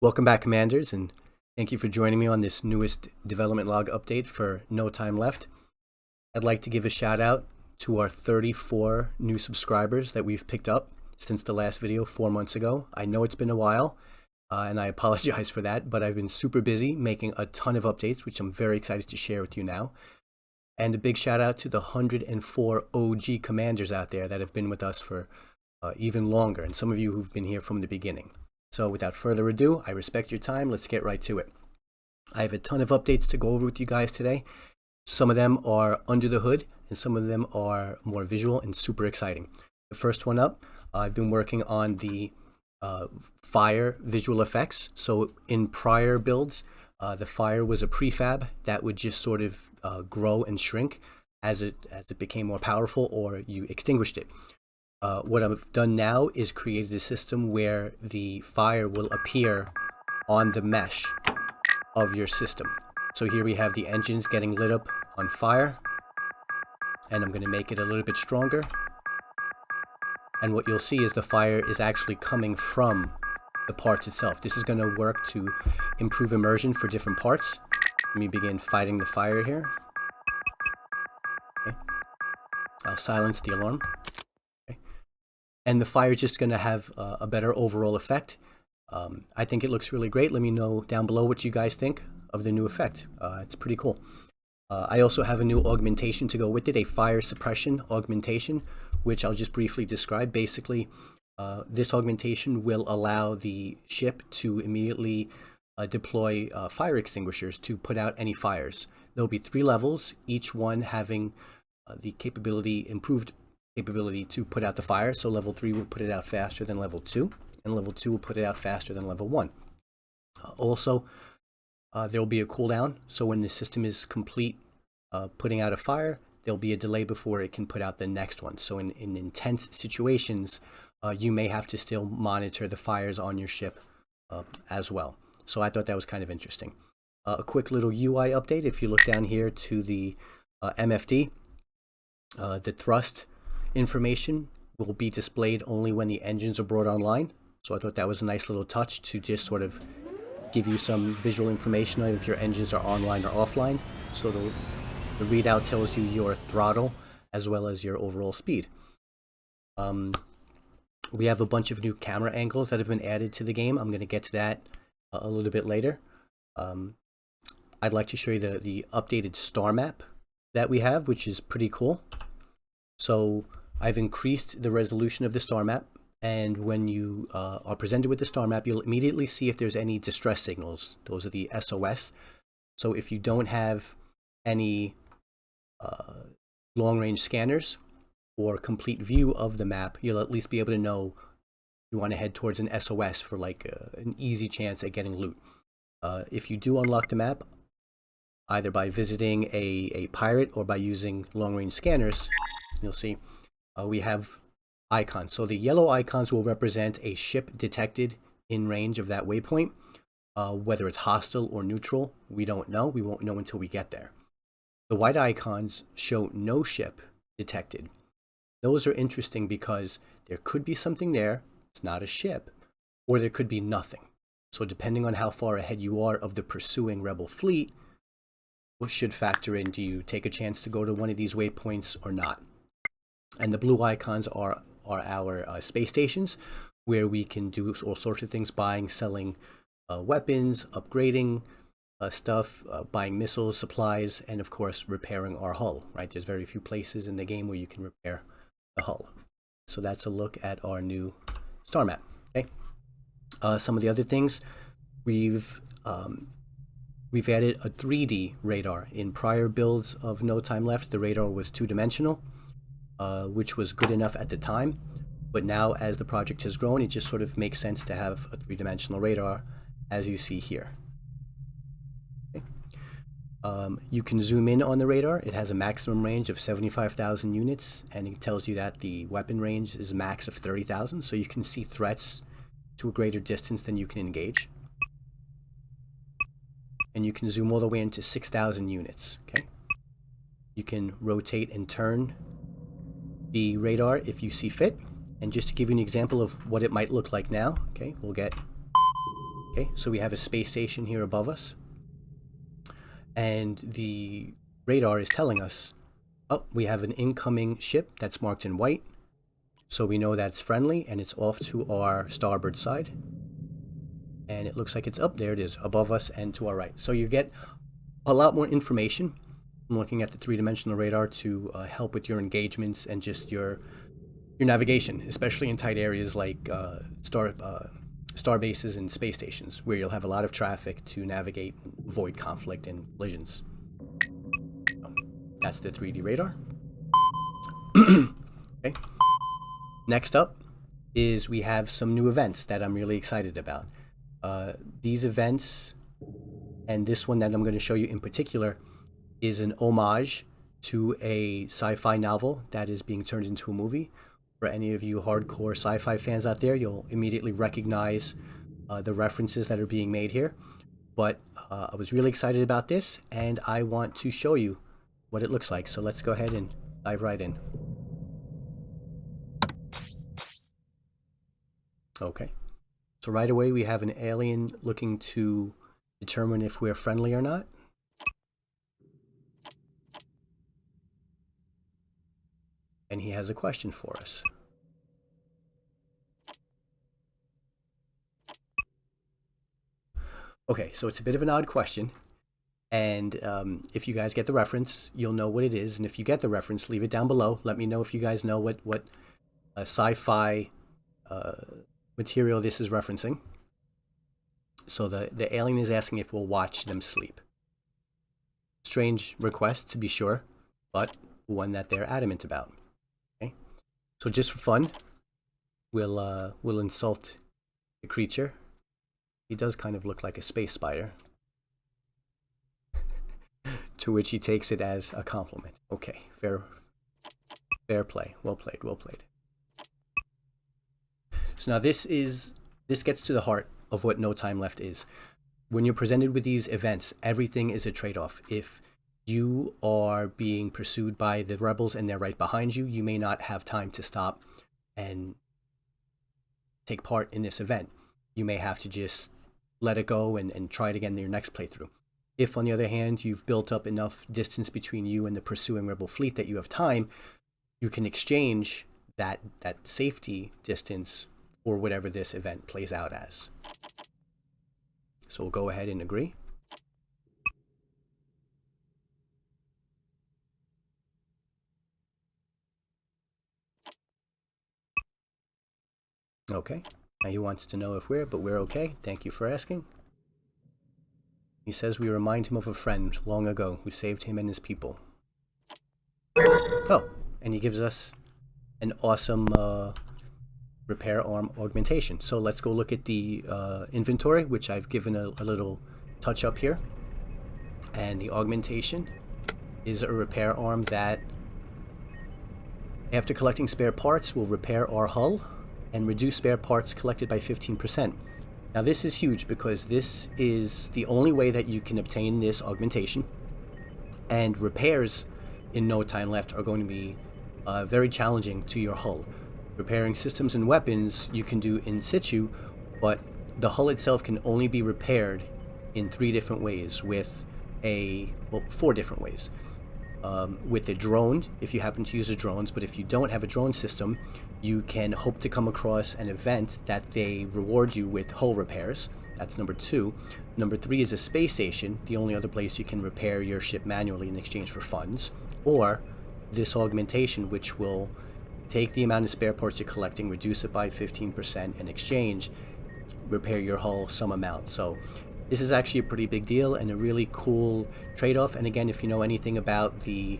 Welcome back, Commanders, and thank you for joining me on this newest development log update for No Time Left. I'd like to give a shout out to our 34 new subscribers that we've picked up since the last video 4 months ago. I know it's been a while, and I apologize for that, but I've been super busy making a ton of updates, which I'm very excited to share with you now. And a big shout out to the 104 OG Commanders out there that have been with us for even longer, and some of you who've been here from the beginning. So without further ado, I respect your time. Let's get right to it. I have a ton of updates to go over with you guys today. Some of them are under the hood, and some of them are more visual and super exciting. The first one up, I've been working on the Fire visual effects. So in prior builds, the Fire was a prefab that would just sort of grow and shrink as it became more powerful or you extinguished it. What I've done now is created a system where the fire will appear on the mesh of your system. So here we have the engines getting lit up on fire, and I'm going to make it a little bit stronger. And what you'll see is the fire is actually coming from the parts itself. This is going to work to improve immersion for different parts. Let me begin fighting the fire here. Okay. I'll silence the alarm. And the fire is just going to have a better overall effect. I think it looks really great. Let me know down below what you guys think of the new effect. It's pretty cool. I also have a new augmentation to go with it, a fire suppression augmentation, which I'll just briefly describe. Basically, this augmentation will allow the ship to immediately deploy fire extinguishers to put out any fires. There'll be 3 levels, each one having the improved capability to put out the fire. So level 3 will put it out faster than level 2, and level 2 will put it out faster than level 1. Also, there will be a cooldown. So when the system is complete putting out a fire, there'll be a delay before it can put out the next one. So in intense situations, you may have to still monitor the fires on your ship as well. So I thought that was kind of interesting. A quick little UI update. If you look down here to the MFD, the thrust information will be displayed only when the engines are brought online. So I thought that was a nice little touch to just sort of give you some visual information on if your engines are online or offline. So the readout tells you your throttle as well as your overall speed. We have a bunch of new camera angles that have been added to the game. I'm going to get to that a little bit later. I'd like to show you the updated star map that we have, which is pretty cool. So I've increased the resolution of the star map, and when you are presented with the star map, you'll immediately see if there's any distress signals. Those are the SOS. So if you don't have any long-range scanners or complete view of the map, you'll at least be able to know you want to head towards an SOS for like an easy chance at getting loot. If you do unlock the map, either by visiting a pirate or by using long-range scanners, you'll see we have icons. So the yellow icons will represent a ship detected in range of that waypoint. Whether it's hostile or neutral, we don't know. We won't know until we get there. The white icons show no ship detected. Those are interesting because there could be something there, it's not a ship, or there could be nothing. So depending on how far ahead you are of the pursuing rebel fleet, what should factor in, do you take a chance to go to one of these waypoints or not? And the blue icons are our space stations, where we can do all sorts of things: buying, selling weapons, upgrading stuff, buying missiles, supplies, and of course repairing our hull. Right? There's very few places in the game where you can repair the hull. So that's a look at our new star map. Okay. Some of the other things, we've added a 3D radar. In prior builds of No Time Left, the radar was 2-dimensional. Which was good enough at the time, but now as the project has grown, it just sort of makes sense to have a 3-dimensional radar, as you see here. Okay. You can zoom in on the radar. It has a maximum range of 75,000 units, and it tells you that the weapon range is a max of 30,000, so you can see threats to a greater distance than you can engage. And you can zoom all the way into 6,000 units. Okay. You can rotate and turn the radar if you see fit. And just to give you an example of what it might look like now, okay, we'll get Okay, so we have a space station here above us, and the radar is telling us, oh, we have an incoming ship that's marked in white, so we know that's friendly, and it's off to our starboard side. And it looks like it's up there. It is above us and to our right. So you get a lot more information from looking at the three-dimensional radar to help with your engagements and just your navigation, especially in tight areas like star bases and space stations, where you'll have a lot of traffic to navigate, avoid conflict and collisions. So that's the 3D radar. Okay. Next up is we have some new events that I'm really excited about. These events, and this one that I'm going to show you in particular, is an homage to a sci-fi novel that is being turned into a movie. For any of you hardcore sci-fi fans out there, you'll immediately recognize the references that are being made here. But I was really excited about this, and I want to show you what it looks like. So let's go ahead and dive right in. Okay. So right away we have an alien looking to determine if we're friendly or not. And he has a question for us. Okay, so it's a bit of an odd question. And if you guys get the reference, you'll know what it is. And if you get the reference, leave it down below. Let me know if you guys know what sci-fi material this is referencing. So the alien is asking if we'll watch them sleep. Strange request, to be sure, but one that they're adamant about. Okay, so just for fun, we'll insult the creature. He does kind of look like a space spider. To which he takes it as a compliment. Okay, fair play. Well played, well played. So now this gets to the heart of what No Time Left is. When you're presented with these events, everything is a trade-off. If you are being pursued by the rebels and they're right behind you, you may not have time to stop and take part in this event. You may have to just let it go and try it again in your next playthrough. If, on the other hand, you've built up enough distance between you and the pursuing rebel fleet that you have time, you can exchange that safety distance for whatever this event plays out as. So we'll go ahead and agree. Okay. Now he wants to know if we're okay. Thank you for asking. He says we remind him of a friend long ago who saved him and his people. Oh, and he gives us an awesome repair arm augmentation. So let's go look at the inventory, which I've given a little touch up here. And the augmentation is a repair arm that, after collecting spare parts, will repair our hull and reduce spare parts collected by 15%. Now this is huge because this is the only way that you can obtain this augmentation, and repairs in No Time Left are going to be very challenging to your hull. Repairing systems and weapons you can do in situ, but the hull itself can only be repaired in 3 different ways with well, 4 different ways. With the drone, if you happen to use a drones, but if you don't have a drone system, you can hope to come across an event that they reward you with hull repairs. That's number 2. Number 3 is a space station, the only other place you can repair your ship manually in exchange for funds, or this augmentation, which will take the amount of spare parts you're collecting, reduce it by 15%, in exchange, repair your hull some amount. So this is actually a pretty big deal and a really cool trade-off. And again, if you know anything about the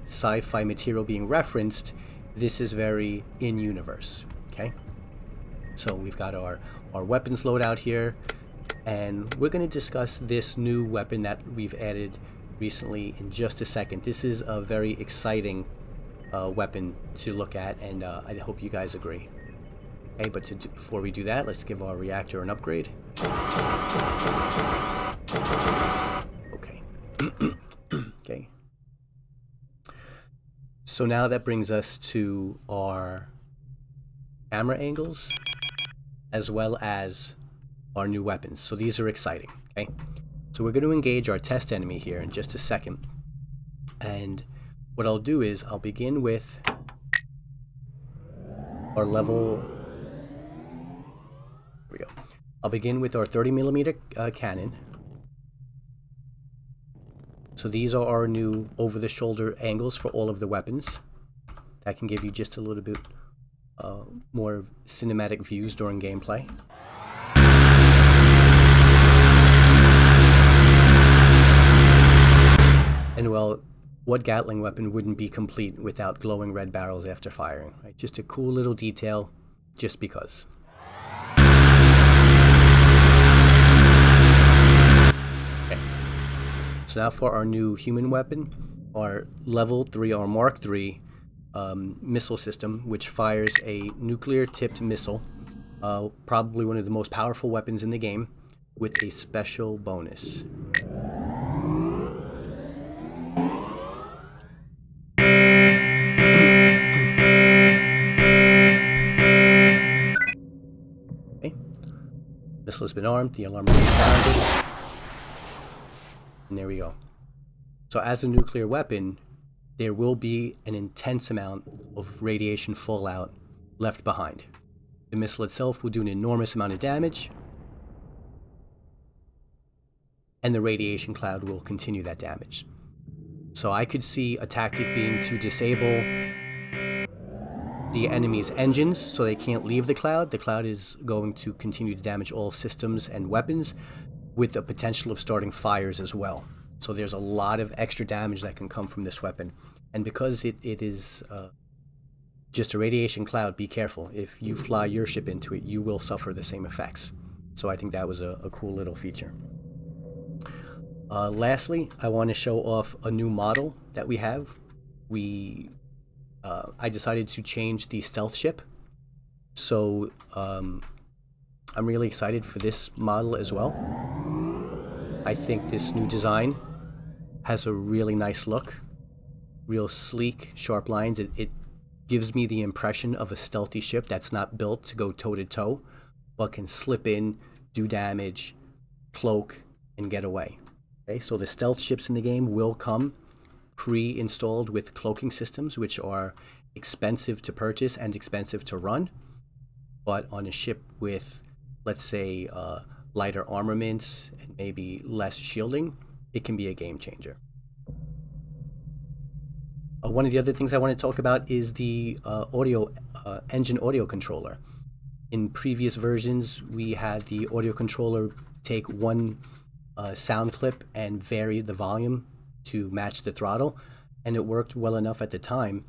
sci-fi material being referenced, this is very in-universe. Okay, so we've got our weapons loadout here, and we're going to discuss this new weapon that we've added recently in just a second. This is a very exciting weapon to look at, and I hope you guys agree. Okay, but before we do that, let's give our reactor an upgrade. Okay. Okay. So now that brings us to our camera angles, as well as our new weapons. So these are exciting, okay? So we're going to engage our test enemy here in just a second. And what I'll do is I'll begin with our level. Here we go. I'll begin with our 30mm cannon. So these are our new over-the-shoulder angles for all of the weapons. That can give you just a little bit more cinematic views during gameplay. And well, what Gatling weapon wouldn't be complete without glowing red barrels after firing? Right? Just a cool little detail, just because. Okay. So now for our new human weapon, our level 3 or Mark 3 missile system, which fires a nuclear-tipped missile, probably one of the most powerful weapons in the game, with a special bonus. Okay. Missile has been armed, the alarm has been sounded, and there we go. So as a nuclear weapon, there will be an intense amount of radiation fallout left behind. The missile itself will do an enormous amount of damage, and the radiation cloud will continue that damage. So I could see a tactic being to disable the enemy's engines so they can't leave the cloud. The cloud is going to continue to damage all systems and weapons, with the potential of starting fires as well. So there's a lot of extra damage that can come from this weapon. And because it is just a radiation cloud, be careful. If you fly your ship into it, you will suffer the same effects. So I think that was a cool little feature. Lastly, I want to show off a new model that we have. I decided to change the stealth ship. So I'm really excited for this model as well. I think this new design has a really nice look. Real sleek, sharp lines. It gives me the impression of a stealthy ship that's not built to go toe-to-toe, but can slip in, do damage, cloak, and get away. Okay, so the stealth ships in the game will come pre-installed with cloaking systems, which are expensive to purchase and expensive to run. But on a ship with, let's say, lighter armaments and maybe less shielding, it can be a game changer. One of the other things I want to talk about is the engine audio controller. In previous versions, we had the audio controller take one sound clip and vary the volume to match the throttle, and it worked well enough at the time.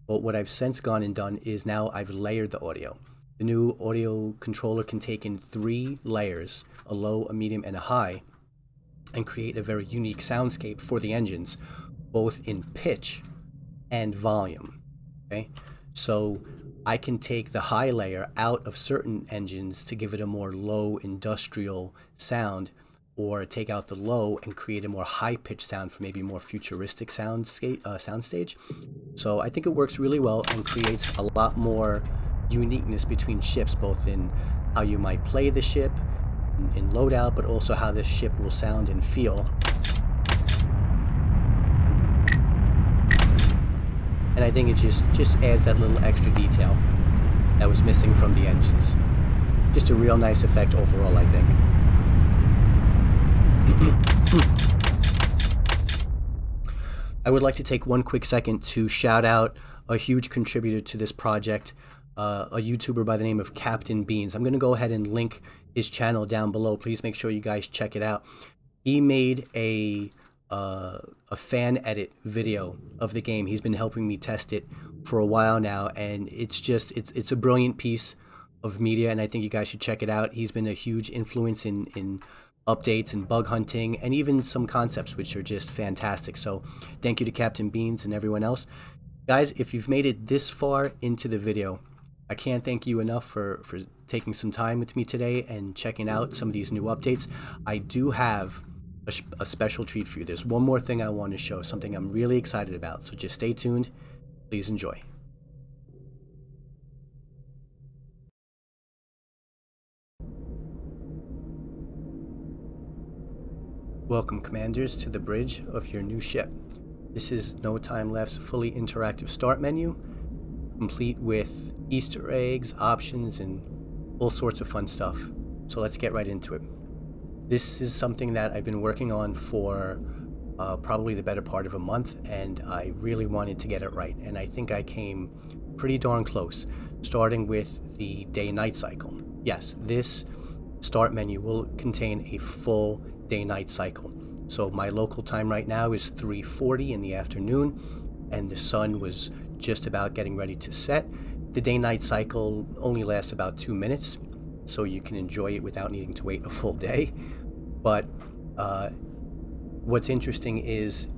But what I've since gone and done is now I've layered the audio. The new audio controller can take in 3 layers, a low, a medium, and a high, and create a very unique soundscape for the engines, both in pitch and volume. Okay, so I can take the high layer out of certain engines to give it a more low industrial sound, or take out the low and create a more high-pitched sound for maybe more futuristic soundstage. So I think it works really well and creates a lot more uniqueness between ships, both in how you might play the ship in loadout, but also how the ship will sound and feel. And I think it just adds that little extra detail that was missing from the engines. Just a real nice effect overall, I think. I would like to take one quick second to shout out a huge contributor to this project, a YouTuber by the name of Captain Beans. I'm going to go ahead and link his channel down below. Please make sure you guys check it out. He made a fan edit video of the game. He's been helping me test it for a while now, and it's a brilliant piece of media, and I think you guys should check it out. He's been a huge influence in updates and bug hunting, and even some concepts which are just fantastic. So thank you to Captain Beans and everyone else. Guys, if you've made it this far into the video, I can't thank you enough for taking some time with me today and checking out some of these new updates. I do have a special treat for you. There's one more thing I want to show, something I'm really excited about, so just stay tuned. Please enjoy. Welcome, Commanders, to the bridge of your new ship. This is No Time Left's fully interactive start menu, complete with Easter eggs, options, and all sorts of fun stuff. So let's get right into it. This is something that I've been working on for probably the better part of a month, and I really wanted to get it right. And I think I came pretty darn close, starting with the day-night cycle. Yes, this start menu will contain a full day-night cycle. So my local time right now is 3:40 in the afternoon, and the sun was just about getting ready to set. The day-night cycle only lasts about 2 minutes, so you can enjoy it without needing to wait a full day. But what's interesting is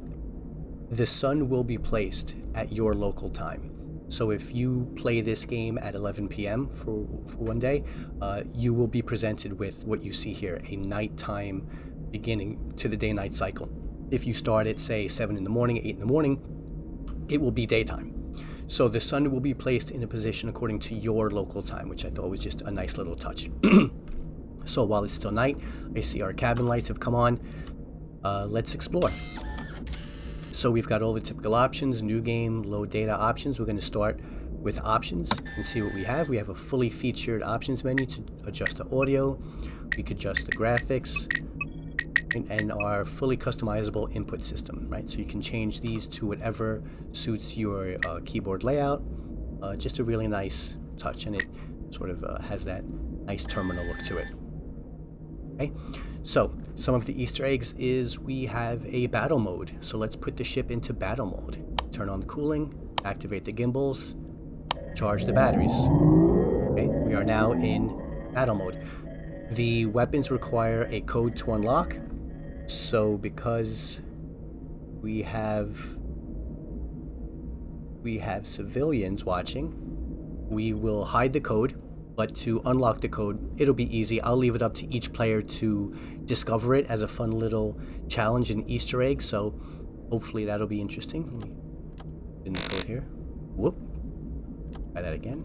the sun will be placed at your local time. So if you play this game at 11 p.m. for one day, you will be presented with what you see here, a nighttime beginning to the day-night cycle. If you start at, say, 7 in the morning, 8 in the morning, it will be daytime. So the sun will be placed in a position according to your local time, which I thought was just a nice little touch. So while it's still night, I see our cabin lights have come on. Let's explore. So we've got all the typical options, new game, low data options. We're going to start with options and see what we have. We have a fully featured options menu to adjust the audio. We could adjust the graphics and our fully customizable input system, right? So you can change these to whatever suits your keyboard layout. Just a really nice touch, and it sort of has that nice terminal look to it. Okay, so some of the Easter eggs is we have a battle mode. So let's put the ship into battle mode. Turn on the cooling, activate the gimbals, charge the batteries. Okay, we are now in battle mode. The weapons require a code to unlock. So because we have civilians watching, we will hide the code. But to unlock the code, it'll be easy. I'll leave it up to each player to discover it as a fun little challenge and Easter egg. So hopefully that'll be interesting. Let me put in the code here. Whoop. Try that again.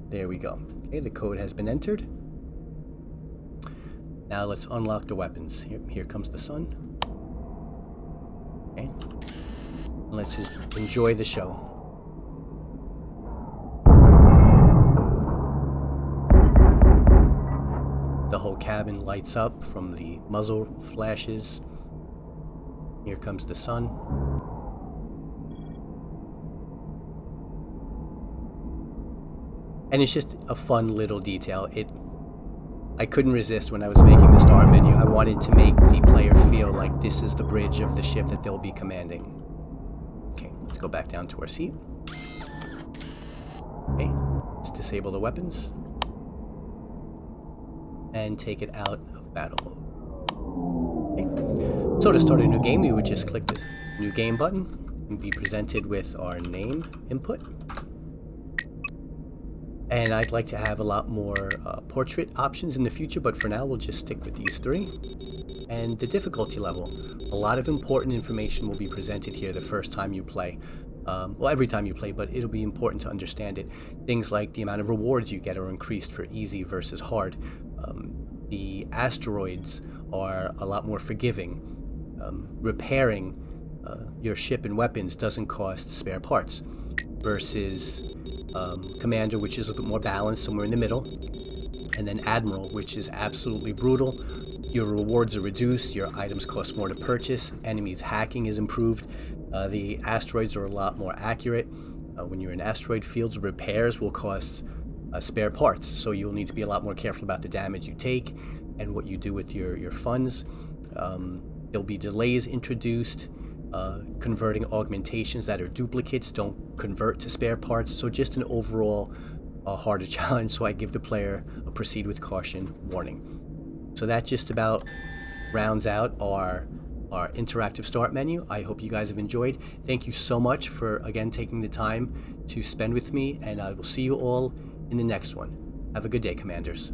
There we go. Okay, the code has been entered. Now let's unlock the weapons. Here comes the sun. Okay. Let's just enjoy the show. The whole cabin lights up from the muzzle flashes. Here comes the sun. And it's just a fun little detail. I couldn't resist when I was making the start menu. I wanted to make the player feel like this is the bridge of the ship that they'll be commanding. Okay, let's go back down to our seat. Okay, let's disable the weapons and take it out of battle mode. Okay. So to start a new game, we would just click the new game button and be presented with our name input. And I'd like to have a lot more portrait options in the future, but for now we'll just stick with these three. And the difficulty level. A lot of important information will be presented here the first time you play. Well, every time you play, but it'll be important to understand it. Things like the amount of rewards you get are increased for easy versus hard. The asteroids are a lot more forgiving. Repairing your ship and weapons doesn't cost spare parts versus Commander, which is a bit more balanced, somewhere in the middle, and then Admiral, which is absolutely brutal. Your rewards are reduced, your items cost more to purchase, enemies hacking is improved. The asteroids are a lot more accurate. When you're in asteroid fields, repairs will cost spare parts, so you'll need to be a lot more careful about the damage you take and what you do with your funds. There'll be delays introduced. Converting augmentations that are duplicates don't convert to spare parts, so just an overall harder challenge, so I give the player a proceed with caution warning. So that just about rounds out our interactive start menu. I hope you guys have enjoyed. Thank you so much for, again, taking the time to spend with me, and I will see you all in the next one. Have a good day, Commanders.